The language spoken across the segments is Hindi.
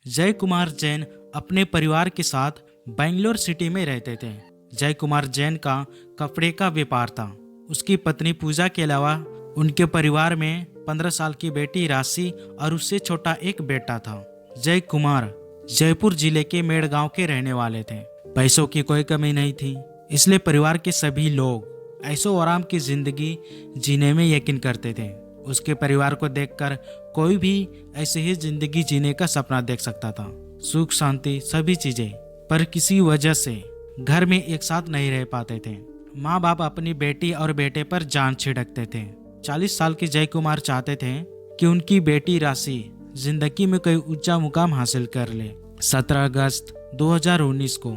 जय कुमार जैन अपने परिवार के साथ बेंगलोर सिटी में रहते थे। जय कुमार जैन का कपड़े का व्यापार था। उसकी पत्नी पूजा के अलावा उनके परिवार में 15 साल की बेटी राशि और उससे छोटा एक बेटा था। जय कुमार जयपुर जिले के मेड़गांव के रहने वाले थे। पैसों की कोई कमी नहीं थी, इसलिए परिवार के सभी लोग ऐशो आराम की जिंदगी जीने में यकीन करते थे। उसके परिवार को देखकर कोई भी ऐसे ही जिंदगी जीने का सपना देख सकता था, सुख शांति सभी चीजें। पर किसी वजह से घर में एक साथ नहीं रह पाते थे। माँ बाप अपनी बेटी और बेटे पर जान छिड़कते थे। 40 साल के जय कुमार चाहते थे कि उनकी बेटी राशि जिंदगी में कोई ऊंचा मुकाम हासिल कर ले। 17 अगस्त 2019 को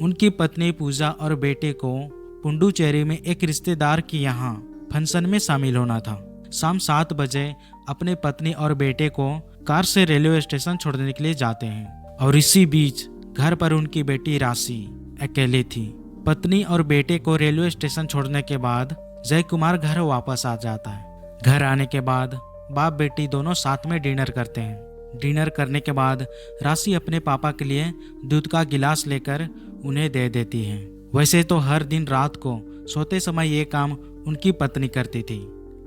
उनकी पत्नी पूजा और बेटे को पुडुचेरी में एक रिश्तेदार के यहाँ फंक्शन में शामिल होना था। शाम 7 बजे अपने पत्नी और बेटे को कार से रेलवे स्टेशन छोड़ने के लिए जाते हैं और इसी बीच घर पर उनकी बेटी राशि अकेली थी। पत्नी और बेटे को रेलवे स्टेशन छोड़ने के बाद जय कुमार घर वापस आ जाता है। घर आने के बाद बाप बेटी दोनों साथ में डिनर करते हैं। डिनर करने के बाद राशि अपने पापा के लिए दूध का गिलास लेकर उन्हें दे देती है। वैसे तो हर दिन रात को सोते समय ये काम उनकी पत्नी करती थी,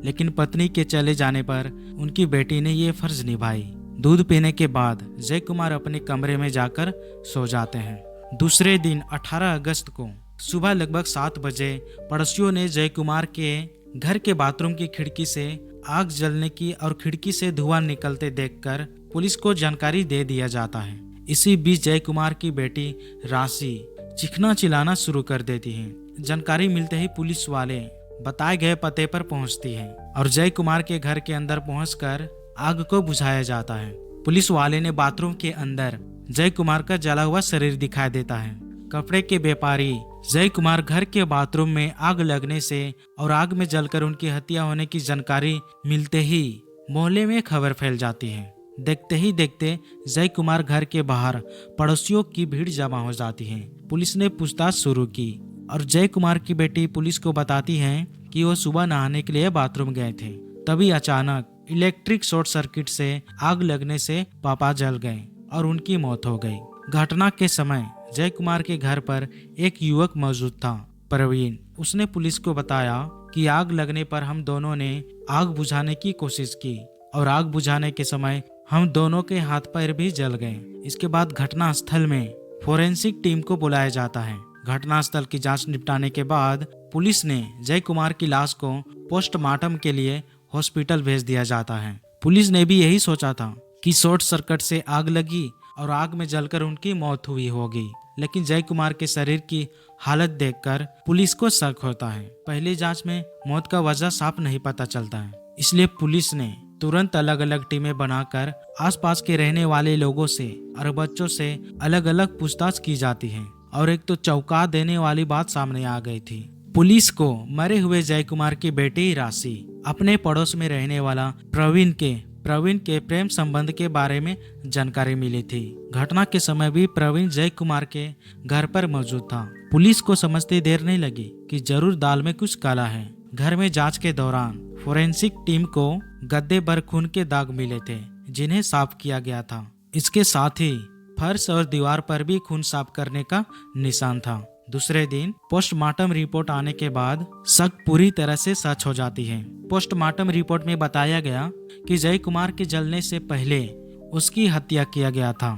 लेकिन पत्नी के चले जाने पर उनकी बेटी ने ये फर्ज निभाई। दूध पीने के बाद जय कुमार अपने कमरे में जाकर सो जाते हैं। दूसरे दिन 18 अगस्त को सुबह लगभग 7 बजे पड़ोसियों ने जय कुमार के घर के बाथरूम की खिड़की से आग जलने की और खिड़की से धुआं निकलते देखकर पुलिस को जानकारी दे दिया जाता है। इसी बीच जय कुमार की बेटी राशि चीखना चिल्लाना शुरू कर देती है। जानकारी मिलते ही पुलिस वाले बताए गए पते पर पहुंचती है और जय कुमार के घर के अंदर पहुंचकर आग को बुझाया जाता है। पुलिस वाले ने बाथरूम के अंदर जय कुमार का जला हुआ शरीर दिखाई देता है। कपड़े के व्यापारी जय कुमार घर के बाथरूम में आग लगने से और आग में जलकर उनकी हत्या होने की जानकारी मिलते ही मोहल्ले में खबर फैल जाती है। देखते ही देखते जय कुमार घर के बाहर पड़ोसियों की भीड़ जमा हो जाती है। पुलिस ने पूछताछ शुरू की और जय कुमार की बेटी पुलिस को बताती है कि वो सुबह नहाने के लिए बाथरूम गए थे। तभी अचानक इलेक्ट्रिक शॉर्ट सर्किट से आग लगने से पापा जल गए और उनकी मौत हो गई। घटना के समय जय कुमार के घर पर एक युवक मौजूद था, प्रवीण। उसने पुलिस को बताया कि आग लगने पर हम दोनों ने आग बुझाने की कोशिश की और आग बुझाने के समय हम दोनों के हाथ पैर भी जल गए। इसके बाद घटना स्थल में फोरेंसिक टीम को बुलाया जाता है। घटनास्थल की जांच निपटाने के बाद पुलिस ने जय कुमार की लाश को पोस्टमार्टम के लिए हॉस्पिटल भेज दिया जाता है। पुलिस ने भी यही सोचा था कि शॉर्ट सर्किट से आग लगी और आग में जलकर उनकी मौत हुई होगी, लेकिन जय कुमार के शरीर की हालत देखकर पुलिस को शक होता है। पहली जांच में मौत का वजह साफ नहीं पता चलता है, इसलिए पुलिस ने तुरंत अलग अलग टीमें बनाकर आसपास के रहने वाले लोगों से और बच्चों से अलग अलग पूछताछ की जाती है। और एक तो चौंका देने वाली बात सामने आ गई थी। पुलिस को मरे हुए जय कुमार की बेटी राशि अपने पड़ोस में रहने वाला प्रवीण के प्रेम संबंध के बारे में जानकारी मिली थी। घटना के समय भी प्रवीण जय कुमार के घर पर मौजूद था। पुलिस को समझते देर नहीं लगी कि जरूर दाल में कुछ काला है। घर में जांच के दौरान फोरेंसिक टीम को गद्दे पर खून के दाग मिले थे, जिन्हें साफ किया गया था। इसके साथ ही फर्श और दीवार पर भी खून साफ करने का निशान था। दूसरे दिन पोस्टमार्टम रिपोर्ट आने के बाद शक पूरी तरह से सच हो जाती है। पोस्टमार्टम रिपोर्ट में बताया गया कि जय कुमार के जलने से पहले उसकी हत्या किया गया था।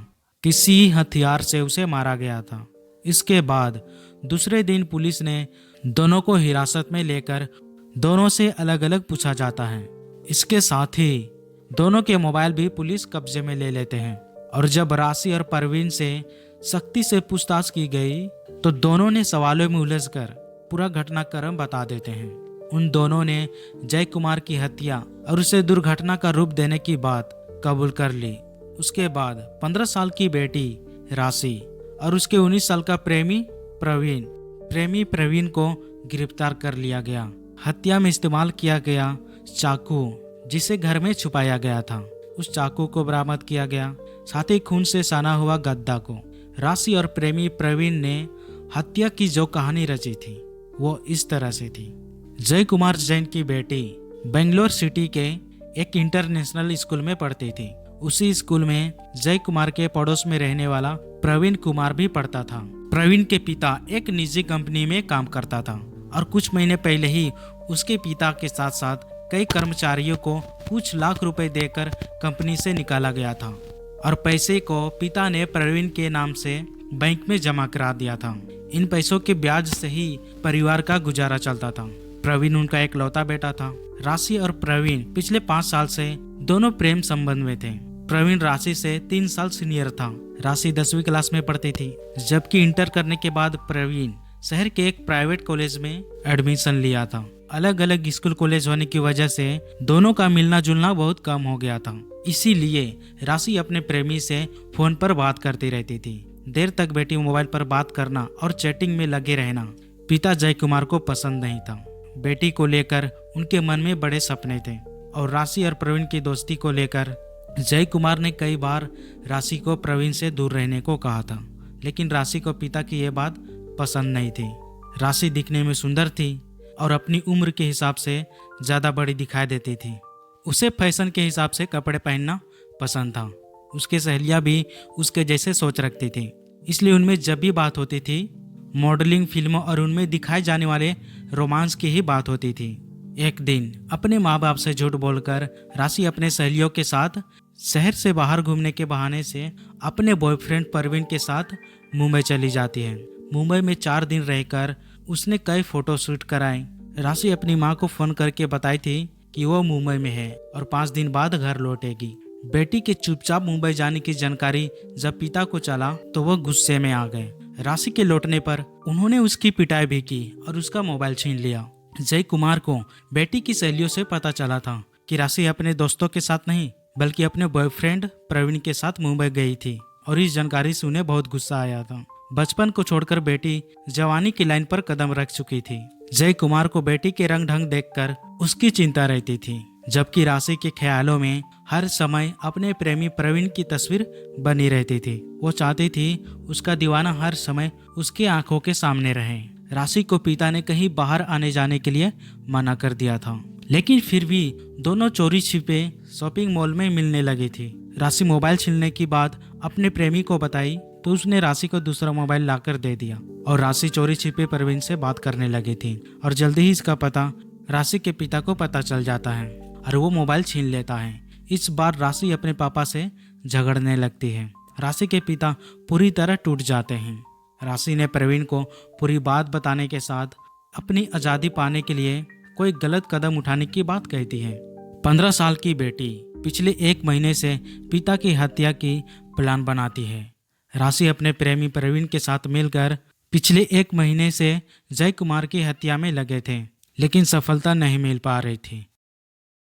किसी हथियार से उसे मारा गया था। इसके बाद दूसरे दिन पुलिस ने दोनों को हिरासत में लेकर दोनों से अलग अलग पूछा जाता है। इसके साथ ही दोनों के मोबाइल भी पुलिस कब्जे में ले लेते हैं और जब राशि और प्रवीण से सख्ती से पूछताछ की गई तो दोनों ने सवालों में उलझकर पूरा घटनाक्रम बता देते हैं। उन दोनों ने जय कुमार की हत्या और उसे दुर्घटना का रूप देने की बात कबूल कर ली। उसके बाद 15 साल की बेटी राशि और उसके 19 साल का प्रेमी प्रवीण को गिरफ्तार कर लिया गया। हत्या में इस्तेमाल किया गया चाकू जिसे घर में छुपाया गया था, उस चाकू को बरामद किया गया। साथ ही खून से सना हुआ गद्दा को। राशि और प्रेमी प्रवीण ने हत्या की जो कहानी रची थी वो इस तरह से थी। जय कुमार जैन की बेटी बेंगलोर सिटी के एक इंटरनेशनल स्कूल में पढ़ती थी। उसी स्कूल में जय कुमार के पड़ोस में रहने वाला प्रवीण कुमार भी पढ़ता था। प्रवीण के पिता एक निजी कंपनी में काम करता था और कुछ महीने पहले ही उसके पिता के साथ साथ कई कर्मचारियों को कुछ लाख रुपए देकर कंपनी से निकाला गया था और पैसे को पिता ने प्रवीण के नाम से बैंक में जमा करा दिया था। इन पैसों के ब्याज से ही परिवार का गुजारा चलता था। प्रवीण उनका एक लौता बेटा था। राशि और प्रवीण पिछले 5 साल से दोनों प्रेम संबंध में थे। प्रवीण राशि से 3 साल सीनियर था। राशि 10वीं क्लास में पढ़ती थी, जबकि इंटर करने के बाद प्रवीण शहर के एक प्राइवेट कॉलेज में एडमिशन लिया था। अलग अलग स्कूल कॉलेज होने की वजह से दोनों का मिलना जुलना बहुत कम हो गया था। इसीलिए राशि अपने प्रेमी से फोन पर बात करती रहती थी। देर तक बेटी मोबाइल पर बात करना और चैटिंग में लगे रहना पिता जय कुमार को पसंद नहीं था। बेटी को लेकर उनके मन में बड़े सपने थे और राशि और प्रवीण की दोस्ती को लेकर जय कुमार ने कई बार राशि को प्रवीण से दूर रहने को कहा था, लेकिन राशि को पिता की यह बात पसंद नहीं थी। राशि दिखने में सुंदर थी और अपनी उम्र के हिसाब से ज़्यादा बड़ी दिखाई देती थी। उसे फैशन के हिसाब से कपड़े पहनना पसंद था। उसकी सहेलियाँ भी उसके जैसे सोच रखती थी, इसलिए उनमें जब भी बात होती थी मॉडलिंग फिल्मों और उनमें दिखाए जाने वाले रोमांस की ही बात होती थी। एक दिन अपने माँ बाप से झूठ बोलकर राशि अपने सहेलियों के साथ शहर से बाहर घूमने के बहाने से अपने बॉयफ्रेंड प्रवीण के साथ मुंबई चली जाती है। मुंबई में 4 दिन रहकर उसने कई फोटो शूट कराए। राशि अपनी माँ को फोन करके बताई थी कि वो मुंबई में है और 5 दिन बाद घर लौटेगी। बेटी के चुपचाप मुंबई जाने की जानकारी जब पिता को चला तो वो गुस्से में आ गए। राशि के लौटने पर उन्होंने उसकी पिटाई भी की और उसका मोबाइल छीन लिया। जय कुमार को बेटी की सहेलियों से पता चला था कि राशि अपने दोस्तों के साथ नहीं बल्कि अपने बॉयफ्रेंड प्रवीण के साथ मुंबई गई थी और इस जानकारी से उन्हें बहुत गुस्सा आया था। बचपन को छोड़कर बेटी जवानी की लाइन पर कदम रख चुकी थी। जय कुमार को बेटी के रंग ढंग देखकर उसकी चिंता रहती थी, जबकि राशि के ख्यालों में हर समय अपने प्रेमी प्रवीण की तस्वीर बनी रहती थी। वो चाहती थी उसका दीवाना हर समय उसकी आंखों के सामने रहे। राशि को पिता ने कहीं बाहर आने जाने के लिए मना कर दिया था, लेकिन फिर भी दोनों चोरी छिपे शॉपिंग मॉल में मिलने लगी थी। राशि मोबाइल छीनने की बात अपने प्रेमी को बताई तो उसने राशि को दूसरा मोबाइल लाकर दे दिया और राशि चोरी छिपे प्रवीण से बात करने लगी थी और जल्दी ही इसका पता राशि के पिता को पता चल जाता है और वो मोबाइल छीन लेता है। इस बार राशि अपने पापा से झगड़ने लगती है। राशि के पिता पूरी तरह टूट जाते हैं। राशि ने प्रवीण को पूरी बात बताने के साथ अपनी आज़ादी पाने के लिए कोई गलत कदम उठाने की बात कहती है। 15 साल की बेटी पिछले 1 महीने से पिता की हत्या की प्लान बनाती है। राशि अपने प्रेमी प्रवीण के साथ मिलकर पिछले 1 महीने से जय कुमार की हत्या में लगे थे, लेकिन सफलता नहीं मिल पा रही थी।